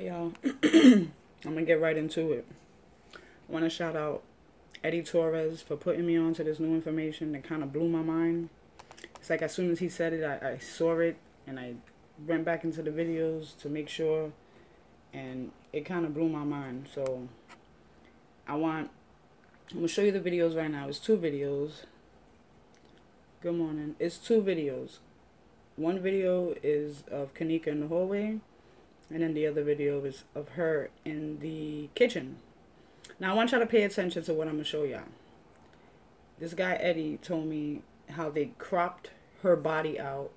Alright, y'all. I'm gonna get right into it. I want to shout out Eddie Torres for putting me on to this new information that kind of blew my mind. It's like as soon as he said it, I saw it and I went back into the videos to make sure, and it kind of blew my mind. So I'm gonna show you the videos right now. It's two videos. Good morning. It's two videos. One video is of Kenneka in the hallway, and then the other video is of her in the kitchen. Now I want y'all to pay attention to what I'm gonna show y'all. This guy Eddie told me how they cropped her body out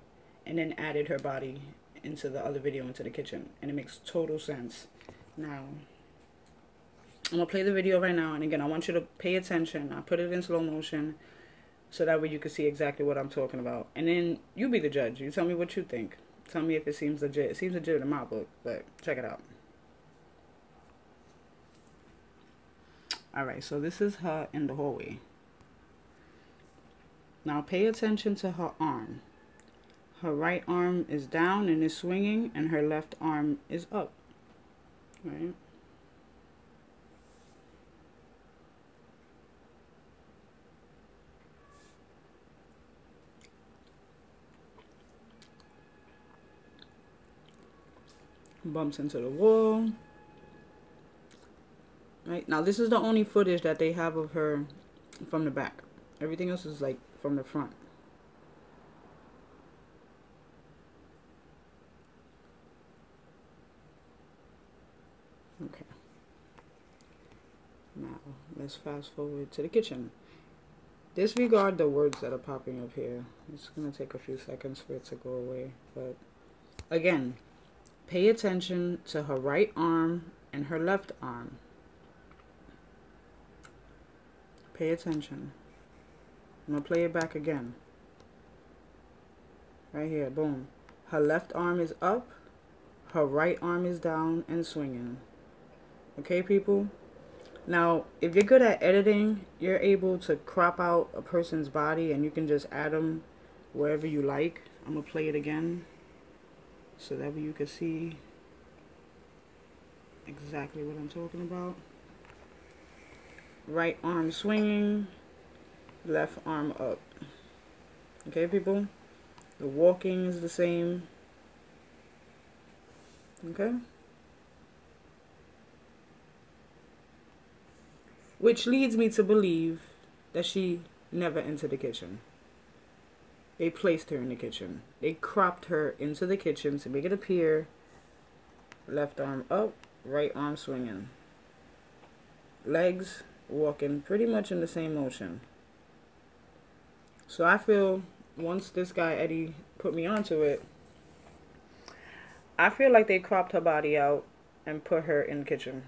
and then added her body into the other video, into the kitchen, and it makes total sense. Now I'm gonna play the video right now, and again I want you to pay attention. I put it in slow motion so that way you can see exactly what I'm talking about, and then you be the judge. You tell me what you think. Tell me if it seems legit. It seems legit in my book, but check it out. Alright, so this is her in the hallway. Now pay attention to her arm. Her right arm is down and is swinging, and her left arm is up. Right? Bumps into the wall. Right, now this is the only footage that they have of her from the back. Everything else is like from the front. Okay. Now let's fast forward to the kitchen. Disregard the words that are popping up here. It's gonna take a few seconds for it to go away. But again, pay attention to her right arm and her left arm. Pay attention. I'm gonna play it back again. Right here, boom. Her left arm is up, her right arm is down and swinging. Okay, people? Now, if you're good at editing, you're able to crop out a person's body and you can just add them wherever you like. I'm gonna play it again so that way you can see exactly what I'm talking about. Right arm swinging, left arm up. Okay, people? The walking is the same. Okay? Which leads me to believe that she never entered the kitchen. They placed her in the kitchen. They cropped her into the kitchen to make it appear left arm up, right arm swinging. Legs walking pretty much in the same motion. So I feel once this guy Eddie put me onto it, I feel like they cropped her body out and put her in the kitchen.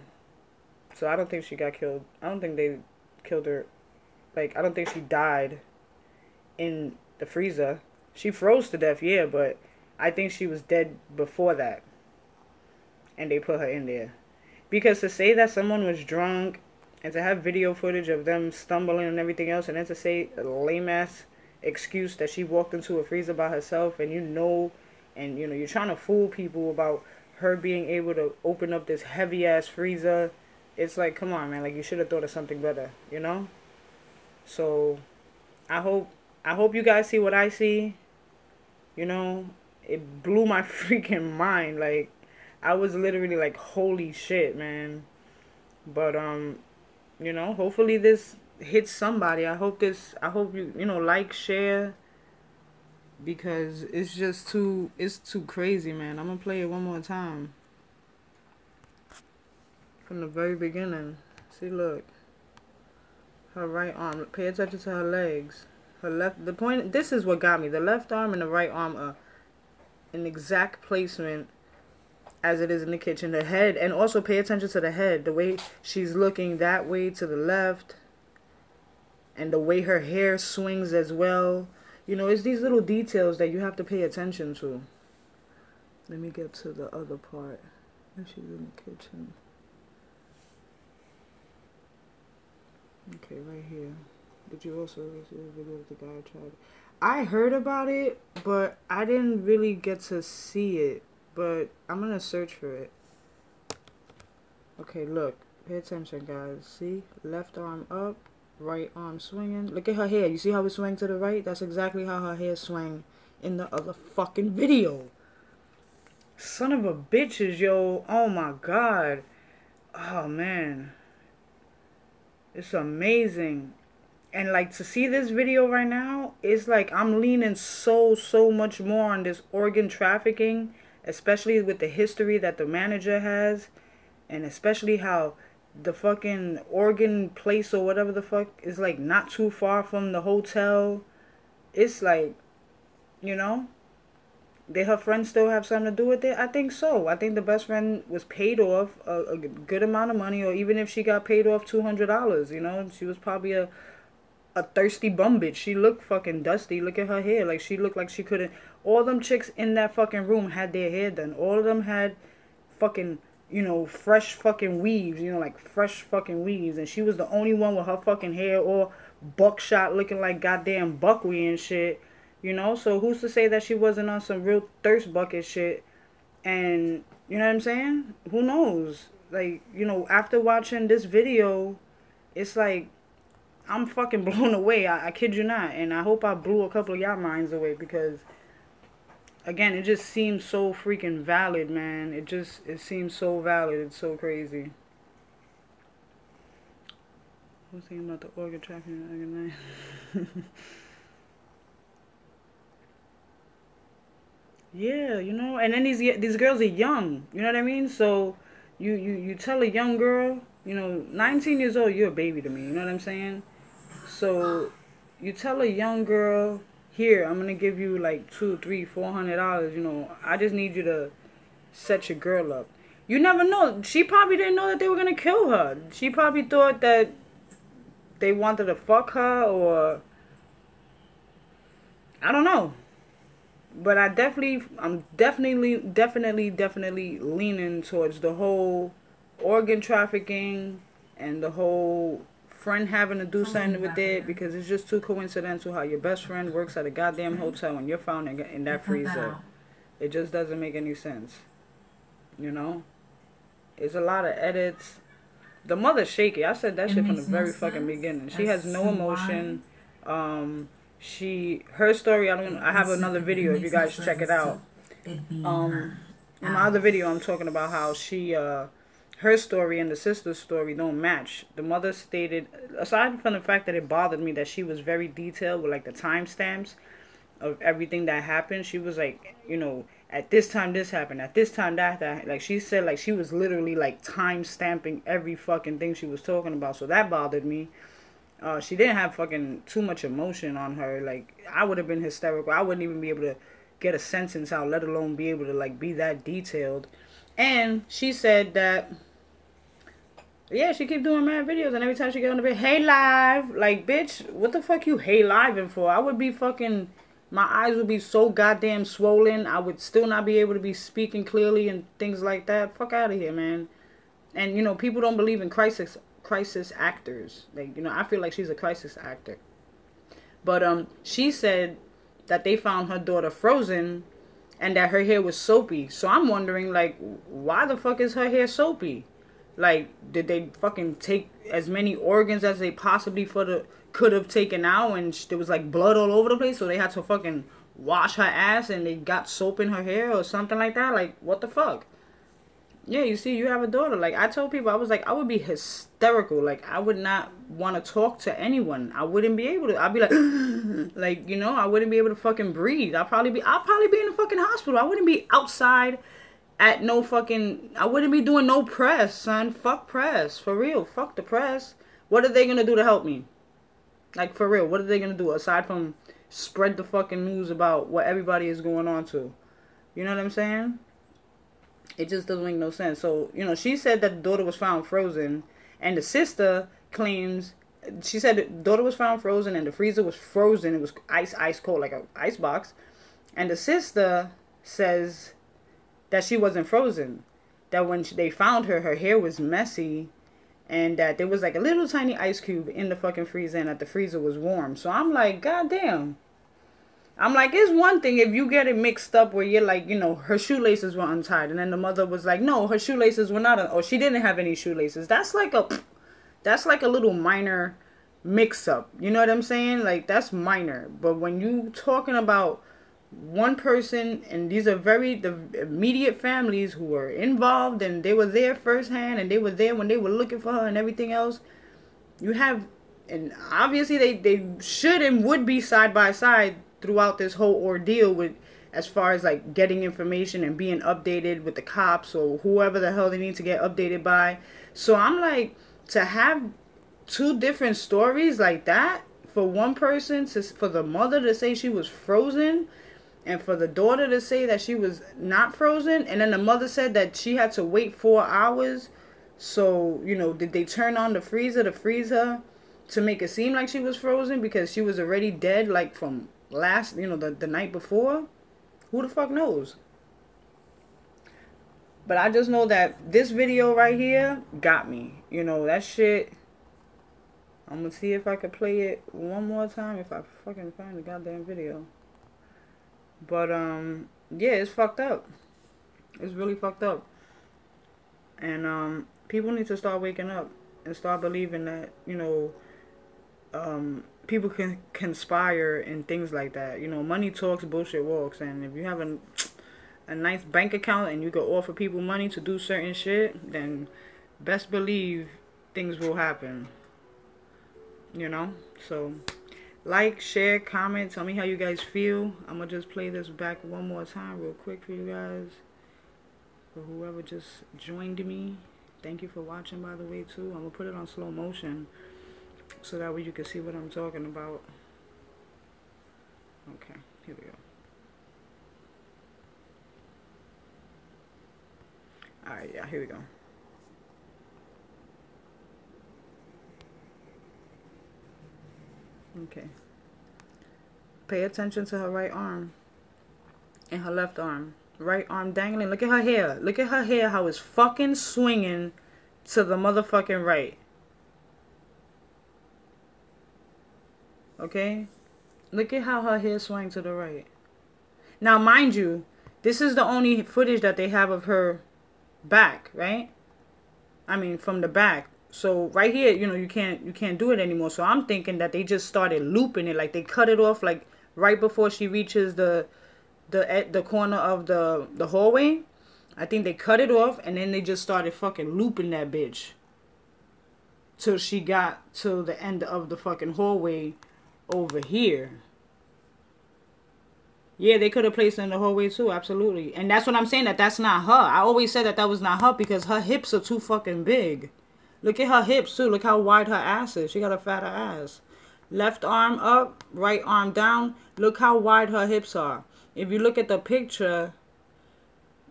So I don't think she got killed. I don't think they killed her. Like, I don't think she died in the freezer. She froze to death, yeah, but I think she was dead before that. And they put her in there. Because to say that someone was drunk and to have video footage of them stumbling and everything else, and then to say a lame-ass excuse that she walked into a freezer by herself, and and you're trying to fool people about her being able to open up this heavy-ass freezer. It's like, come on, man, like, you should have thought of something better, you know? So, I hope you guys see what I see. You know, it blew my freaking mind. Like, I was literally like, holy shit, man. But, you know, hopefully this hits somebody. I hope you like, share, because it's too crazy, man. I'm gonna play it one more time from the very beginning. See, look, her right arm. Pay attention to her legs. Her left. The point. This is what got me. The left arm and the right arm are in exact placement as it is in the kitchen. The head, and also pay attention to the head. The way she's looking that way to the left, and the way her hair swings as well. You know, it's these little details that you have to pay attention to. Let me get to the other part. She's in the kitchen. Okay, right here. Did you also see the video of the guy tried? I heard about it, but I didn't really get to see it. But I'm gonna search for it. Okay, look. Pay attention, guys. See? Left arm up, right arm swinging. Look at her hair. You see how it swung to the right? That's exactly how her hair swung in the other fucking video. Son of a bitches, yo. Oh my god. Oh man. It's amazing. And like to see this video right now, it's like I'm leaning so much more on this organ trafficking, especially with the history that the manager has, and especially how the fucking organ place or whatever the fuck is like not too far from the hotel. It's like, you know, did her friend still have something to do with it? I think so. I think the best friend was paid off a good amount of money, or even if she got paid off $200, you know, she was probably a thirsty bum bitch. She looked fucking dusty. Look at her hair. Like, she looked like she couldn't. All them chicks in that fucking room had their hair done. All of them had fucking, you know, fresh fucking weaves. You know, like fresh fucking weaves. And she was the only one with her fucking hair all buckshot looking like goddamn buckwheat and shit. You know, so who's to say that she wasn't on some real thirst bucket shit? And, you know what I'm saying? Who knows? Like, you know, after watching this video, it's like, I'm fucking blown away. I kid you not. And I hope I blew a couple of y'all minds away, because, again, it just seems so freaking valid, man. It seems so valid. It's so crazy. I was thinking about the organ trafficking. Yeah, you know. And then these girls are young. You know what I mean? So you tell a young girl, you know, 19 years old, you're a baby to me. You know what I'm saying? So you tell a young girl, here, I'm gonna give you like $200, $300, $400. You know, I just need you to set your girl up. You never know. She probably didn't know that they were gonna kill her. She probably thought that they wanted to fuck her, or I don't know. But I'm definitely leaning towards the whole organ trafficking and the whole friend having to do something with it, because it's just too coincidental how your best friend works at a goddamn hotel and you're found in that freezer. It just doesn't make any sense. You know? It's a lot of edits. The mother's shaky. I said that shit from the very fucking beginning. She has no emotion. Her story, I have another video if you guys check it out. In my other video, I'm talking about how her story and the sister's story don't match. The mother stated, aside from the fact that it bothered me that she was very detailed with like the timestamps of everything that happened, she was like, you know, at this time this happened, at this time that like she said, like she was literally like time stamping every fucking thing she was talking about. So that bothered me. She didn't have fucking too much emotion on her. Like, I would have been hysterical. I wouldn't even be able to get a sentence out, let alone be able to like be that detailed. And she said that, yeah, she keep doing mad videos, and every time she get on the bed, hey live, like, bitch, what the fuck you hey living for? I would be fucking, my eyes would be so goddamn swollen. I would still not be able to be speaking clearly and things like that. Fuck out of here, man. And you know, people don't believe in crisis actors. Like, you know, I feel like she's a crisis actor. But she said that they found her daughter frozen and that her hair was soapy. So I'm wondering, like, why the fuck is her hair soapy? Like, did they fucking take as many organs as they possibly could have taken out, and there was like blood all over the place, so they had to fucking wash her ass and they got soap in her hair or something like that? Like, what the fuck? Yeah, you see, you have a daughter. Like, I told people, I was like, I would be hysterical. Like, I would not want to talk to anyone. I wouldn't be able to. I'd be like, like, you know, I wouldn't be able to fucking breathe. I'd probably be in the fucking hospital. I wouldn't be outside at no fucking, I wouldn't be doing no press, son. Fuck press. For real. Fuck the press. What are they going to do to help me? Like, for real. What are they going to do aside from spread the fucking news about what everybody is going on to? You know what I'm saying? It just doesn't make no sense. So, you know, she said that the daughter was found frozen, and the sister claims, she said the daughter was found frozen and the freezer was frozen. It was ice cold, like an ice box. And the sister says that she wasn't frozen. That when they found her, her hair was messy, and that there was like a little tiny ice cube in the fucking freezer, and that the freezer was warm. So I'm like, goddamn. I'm like, it's one thing if you get it mixed up where you're like, you know, her shoelaces were untied, and then the mother was like, no, her shoelaces were not, or she didn't have any shoelaces. That's like a little minor mix up. You know what I'm saying? Like, that's minor. But when you talking about one person, and these are the immediate families who were involved, and they were there firsthand, and they were there when they were looking for her and everything else, you have, and obviously they should and would be side by side throughout this whole ordeal, with as far as like getting information and being updated with the cops or whoever the hell they need to get updated by. So I'm like, to have two different stories like that, for one person for the mother to say she was frozen, and for the daughter to say that she was not frozen, and then the mother said that she had to wait 4 hours. So, you know, did they turn on the freezer to freeze her to make it seem like she was frozen because she was already dead, like from last, you know, the night before? Who the fuck knows? But I just know that this video right here got me. You know, that shit. I'm gonna see if I could play it one more time if I fucking find the goddamn video. But, yeah, it's fucked up. It's really fucked up. And, people need to start waking up and start believing that, you know, people can conspire and things like that. You know, money talks, bullshit walks. And if you have a nice bank account and you can offer people money to do certain shit, then best believe things will happen. You know? So, like, share, comment, tell me how you guys feel. I'm going to just play this back one more time real quick for you guys. For whoever just joined me. Thank you for watching, by the way, too. I'm going to put it on slow motion so that way you can see what I'm talking about. Okay, here we go. Alright, yeah, here we go. Okay. Pay attention to her right arm and her left arm. Right arm dangling. Look at her hair. Look at her hair, how it's fucking swinging to the motherfucking right. Okay? Look at how her hair swung to the right. Now, mind you, this is the only footage that they have of her back, right? I mean, from the back. So right here, you know, you can't do it anymore. So I'm thinking that they just started looping it, like they cut it off like right before she reaches the corner of the hallway. I think they cut it off and then they just started fucking looping that bitch till she got to the end of the fucking hallway over here. Yeah, they could have placed her in the hallway too, absolutely. And that's what I'm saying, that's not her. I always said that was not her because her hips are too fucking big. Look at her hips too. Look how wide her ass is. She got a fatter ass. Left arm up, right arm down. Look how wide her hips are. If you look at the picture,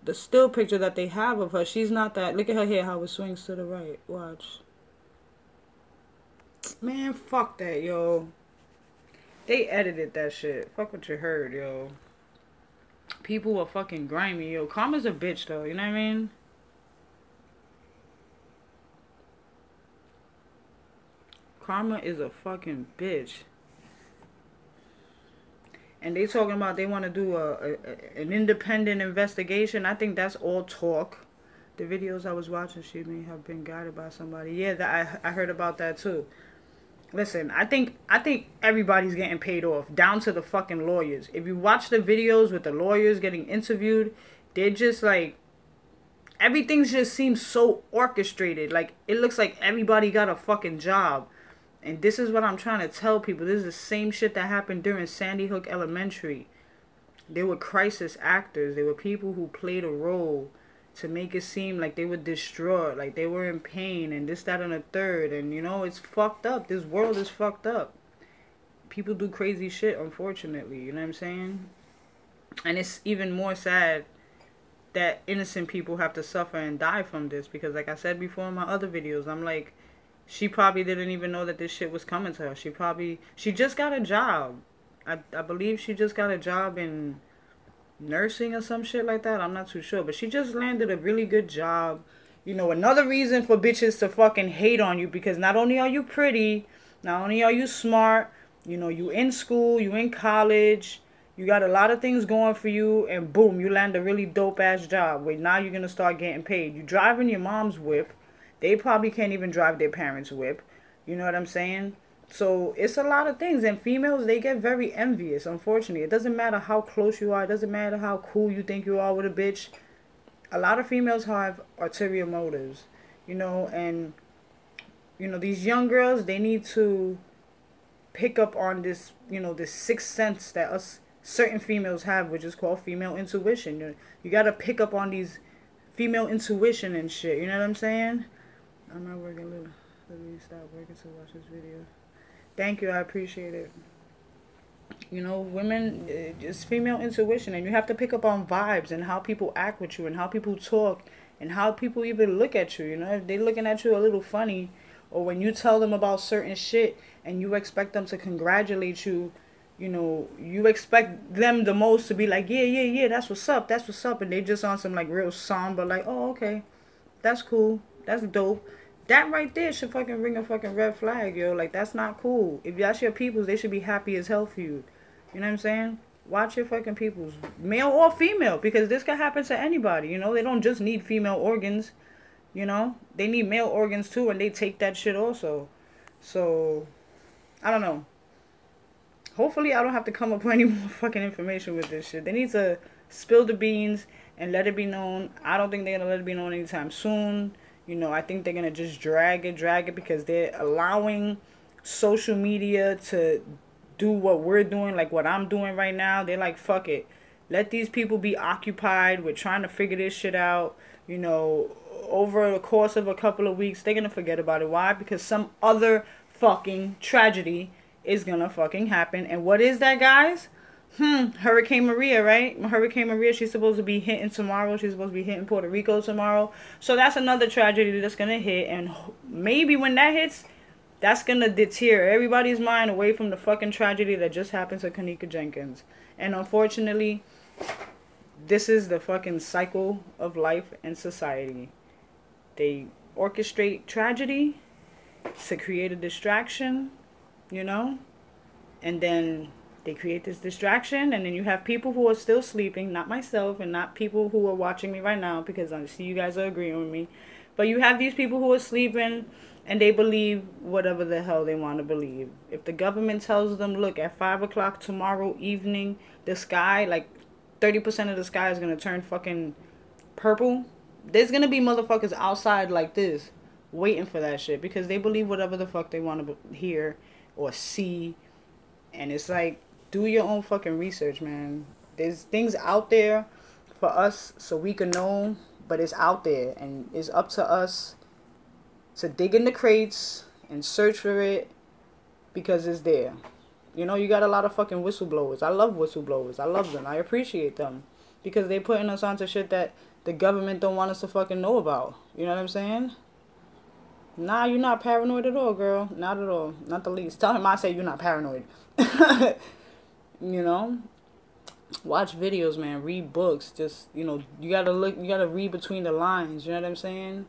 the still picture that they have of her, she's not that. Look at her hair, how it swings to the right. Watch. Man, fuck that, yo. They edited that shit. Fuck what you heard, yo. People are fucking grimy, yo. Karma's a bitch, though. You know what I mean? Karma is a fucking bitch. And they talking about they want to do an independent investigation. I think that's all talk. The videos I was watching, she may have been guided by somebody. Yeah, I heard about that too. Listen, I think everybody's getting paid off, down to the fucking lawyers. If you watch the videos with the lawyers getting interviewed, they're just like, everything just seems so orchestrated. Like, it looks like everybody got a fucking job. And this is what I'm trying to tell people. This is the same shit that happened during Sandy Hook Elementary. They were crisis actors. They were people who played a role to make it seem like they were distraught, like they were in pain, and this, that, and the third. And, you know, it's fucked up. This world is fucked up. People do crazy shit, unfortunately. You know what I'm saying? And it's even more sad that innocent people have to suffer and die from this. Because, like I said before in my other videos, I'm like, she probably didn't even know that this shit was coming to her. She just got a job. I believe she just got a job in nursing or some shit like that. I'm not too sure. But she just landed a really good job. You know, another reason for bitches to fucking hate on you. Because not only are you pretty, not only are you smart, you know, you in school, you in college, You got a lot of things going for you, and boom, you land a really dope ass job where now you're gonna start getting paid. You driving your mom's whip. They probably can't even drive their parents' whip. You know what I'm saying? So it's a lot of things, and females, they get very envious. Unfortunately, it doesn't matter how close you are. It doesn't matter how cool you think you are with a bitch. A lot of females have ulterior motives, and these young girls, they need to pick up on this, this sixth sense that us certain females have, which is called female intuition. You got to pick up on these female intuition and shit. You know what I'm saying? I'm not working. Let me stop working to watch this video. Thank you. I appreciate it. Women, it's female intuition, and you have to pick up on vibes and how people act with you and how people talk and how people even look at you. If they're looking at you a little funny, or when you tell them about certain shit and you expect them to congratulate you, you expect them the most to be like, yeah, that's what's up, and they just on some like real somber, like, oh, okay, that's cool, that's dope. That right there should fucking ring a fucking red flag, yo. Like, that's not cool. If that's your peoples, they should be happy as hell for you. You know what I'm saying? Watch your fucking peoples, male or female, because this can happen to anybody. They don't just need female organs. They need male organs too, and they take that shit also. So, I don't know. Hopefully, I don't have to come up with any more fucking information with this shit. They need to spill the beans and let it be known. I don't think they're going to let it be known anytime soon. I think they're going to just drag it because they're allowing social media to do what we're doing, like what I'm doing right now. They're like, fuck it. Let these people be occupied with trying to figure this shit out. Over the course of a couple of weeks, they're going to forget about it. Why? Because some other fucking tragedy is going to fucking happen. And what is that, guys? Hurricane Maria, right? Hurricane Maria, she's supposed to be hitting tomorrow. She's supposed to be hitting Puerto Rico tomorrow. So that's another tragedy that's going to hit. And maybe when that hits, that's going to deter everybody's mind away from the fucking tragedy that just happened to Kenneka Jenkins. And unfortunately, this is the fucking cycle of life and society. They orchestrate tragedy to create a distraction, and then they create this distraction, and then you have people who are still sleeping, not myself and not people who are watching me right now, because I see you guys are agreeing with me, but you have these people who are sleeping and they believe whatever the hell they want to believe. If the government tells them, look, at 5 o'clock tomorrow evening, the sky, like 30% of the sky is going to turn fucking purple, there's going to be motherfuckers outside like this waiting for that shit because they believe whatever the fuck they want to hear or see. And it's like, do your own fucking research, man. There's things out there for us so we can know, but it's out there, and it's up to us to dig in the crates and search for it because it's there. You got a lot of fucking whistleblowers. I love whistleblowers. I love them. I appreciate them because they're putting us onto shit that the government don't want us to fucking know about. You know what I'm saying? Nah, you're not paranoid at all, girl. Not at all. Not the least. Tell him I say you're not paranoid. Watch videos, man. Read books. Just, you gotta look, you gotta read between the lines. You know what I'm saying?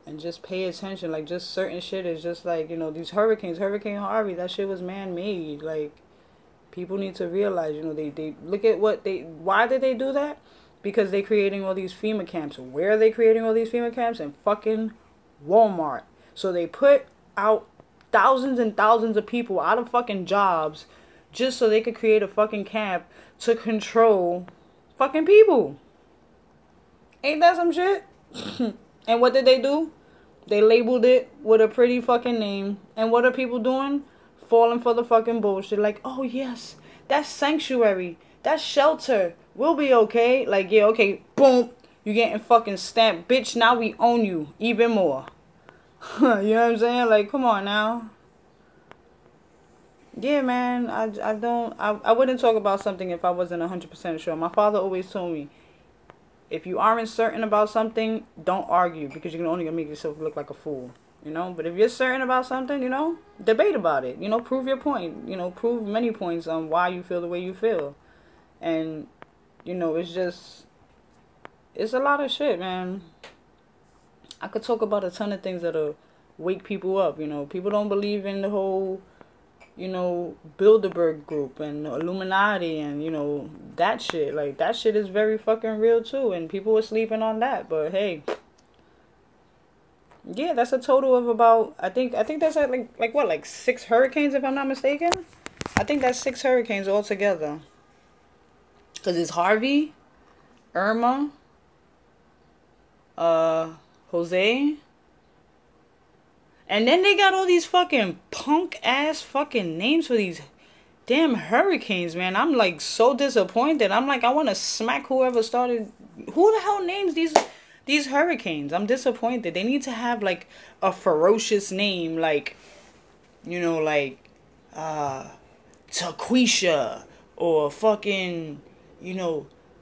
And just pay attention. Like, just certain shit is just like, these hurricanes. Hurricane Harvey, that shit was man-made. Like, people need to realize, they look at why did they do that? Because they creating all these FEMA camps. Where are they creating all these FEMA camps? In fucking Walmart. So they put out thousands and thousands of people out of fucking jobs just so they could create a fucking camp to control fucking people. Ain't that some shit? And what did they do? They labeled it with a pretty fucking name. And what are people doing? Falling for the fucking bullshit. Like, oh yes, that's sanctuary. That's shelter. We'll be okay. Like, yeah, okay, boom. You getting fucking stamped. Bitch, now we own you even more. You know what I'm saying? Like, come on now. Yeah, man. I wouldn't talk about something if I wasn't 100% sure. My father always told me, if you aren't certain about something, don't argue because you're only going to make yourself look like a fool. But if you're certain about something, debate about it. Prove your point. Prove many points on why you feel the way you feel. And, it's a lot of shit, man. I could talk about a ton of things that'll wake people up. People don't believe in the whole, Bilderberg Group and Illuminati and, that shit. Like, that shit is very fucking real, too. And people were sleeping on that. But, hey. Yeah, that's a total of about, I think that's like 6 hurricanes, if I'm not mistaken. I think that's 6 hurricanes altogether. Because it's Harvey, Irma, Jose. And then they got all these fucking punk ass fucking names for these damn hurricanes, man. I'm like so disappointed. I'm like, I want to smack whoever started. Who the hell names these hurricanes? I'm disappointed. They need to have like a ferocious name, like, Taquisha or fucking,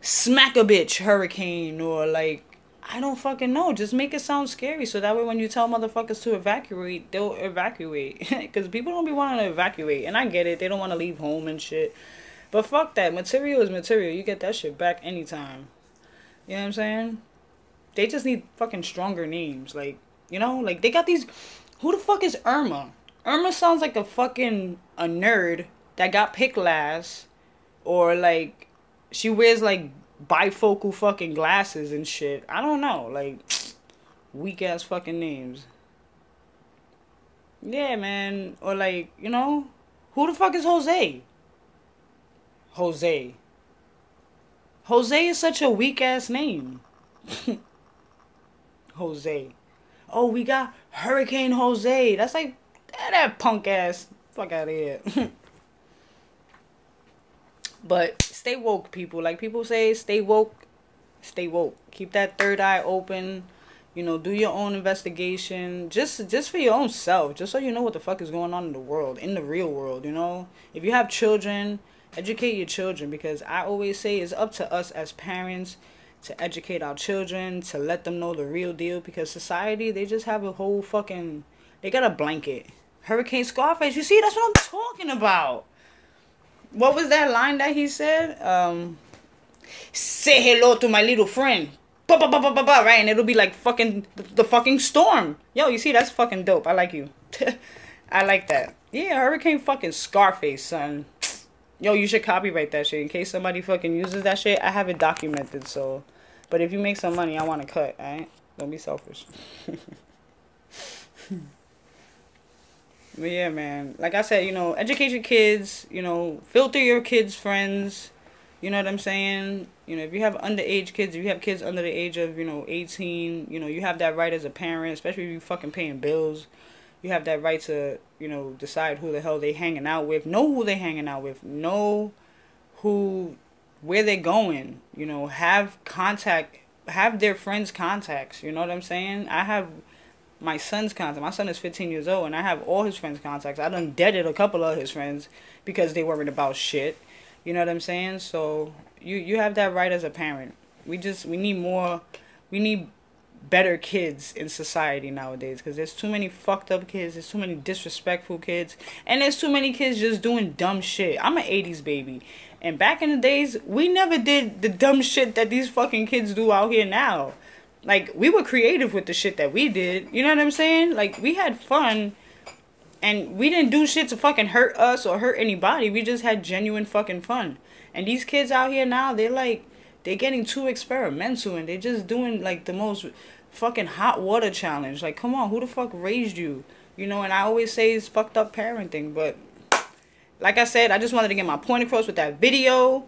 smack a bitch hurricane, or like, I don't fucking know. Just make it sound scary so that way when you tell motherfuckers to evacuate, they'll evacuate. Because people don't be wanting to evacuate. And I get it. They don't want to leave home and shit. But fuck that. Material is material. You get that shit back anytime. You know what I'm saying? They just need fucking stronger names. Like, like they got these. Who the fuck is Irma? Irma sounds like a nerd that got picked last. Or like, she wears like bifocal fucking glasses and shit. I don't know. Like, weak ass fucking names. Yeah, man. Or like, who the fuck is Jose? Jose is such a weak ass name. Jose. Oh, we got Hurricane Jose. That's like, that punk ass. Fuck out of here. But stay woke, people. Like people say, stay woke. Stay woke. Keep that third eye open. Do your own investigation. Just for your own self. Just so you know what the fuck is going on in the world. In the real world, If you have children, educate your children. Because I always say it's up to us as parents to educate our children. To let them know the real deal. Because society, they just have a whole fucking... They got a blanket. Hurricane Scarface. You see, that's what I'm talking about. What was that line that he said? Say hello to my little friend. Right? And it'll be like fucking the fucking storm. Yo, you see, that's fucking dope. I like you. I like that. Yeah, Hurricane fucking Scarface, son. Yo, you should copyright that shit in case somebody fucking uses that shit. I have it documented, so. But if you make some money, I want to cut, alright? Don't be selfish. But yeah, man. Like I said, educate your kids, filter your kids' friends. You know what I'm saying? If you have underage kids, if you have kids under the age of, 18, you have that right as a parent, especially if you fucking paying bills. You have that right to, decide who the hell they hanging out with. Know who they hanging out with. Know where they're going. Have contact, have their friends' contacts. You know what I'm saying? I have my son's contact. My son is 15 years old, and I have all his friends' contacts. I done deaded a couple of his friends because they worried about shit. You know what I'm saying? So you have that right as a parent. We need better kids in society nowadays because there's too many fucked up kids. There's too many disrespectful kids, and there's too many kids just doing dumb shit. I'm an 80s baby, and back in the days, we never did the dumb shit that these fucking kids do out here now. Like, we were creative with the shit that we did. You know what I'm saying? Like, we had fun. And we didn't do shit to fucking hurt us or hurt anybody. We just had genuine fucking fun. And these kids out here now, they're getting too experimental. And they're just doing, like, the most fucking hot water challenge. Like, come on, who the fuck raised you? And I always say it's fucked up parenting. But, like I said, I just wanted to get my point across with that video.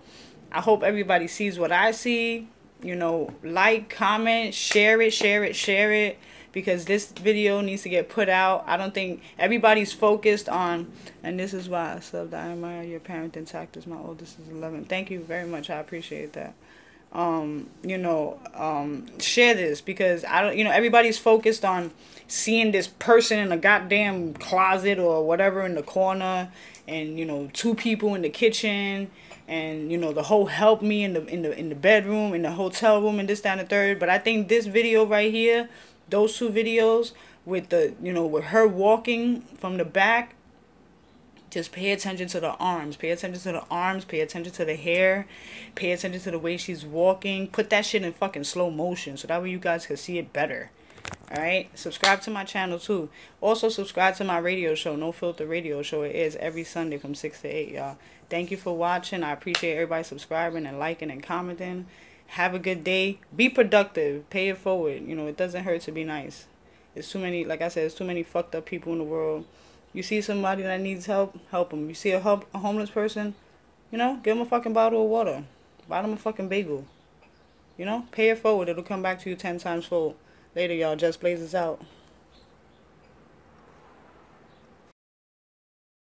I hope everybody sees what I see. Like, comment, share it, because this video needs to get put out. I don't think everybody's focused on, and this is why I subbed. I admire your parenting tactics. My oldest is 11. Thank you very much. I appreciate that. Share this because I don't, everybody's focused on seeing this person in a goddamn closet or whatever in the corner, and 2 people in the kitchen. And, the whole help me in the bedroom, in the hotel room, and this, that, and the third. But I think this video right here, those 2 videos with with her walking from the back, just pay attention to the arms. Pay attention to the arms. Pay attention to the hair. Pay attention to the way she's walking. Put that shit in fucking slow motion so that way you guys can see it better. Alright? Subscribe to my channel too. Also subscribe to my radio show, No Filter Radio Show. It is every Sunday from 6 to 8, y'all. Thank you for watching. I appreciate everybody subscribing and liking and commenting. Have a good day. Be productive. Pay it forward. You know, it doesn't hurt to be nice. There's too many, like I said, there's too many fucked up people in the world. You see somebody that needs help, help them. You see a homeless person, you know, give them a fucking bottle of water. Buy them a fucking bagel. You know, pay it forward. It'll come back to you 10 times fold. Later, y'all. Just Blazes out.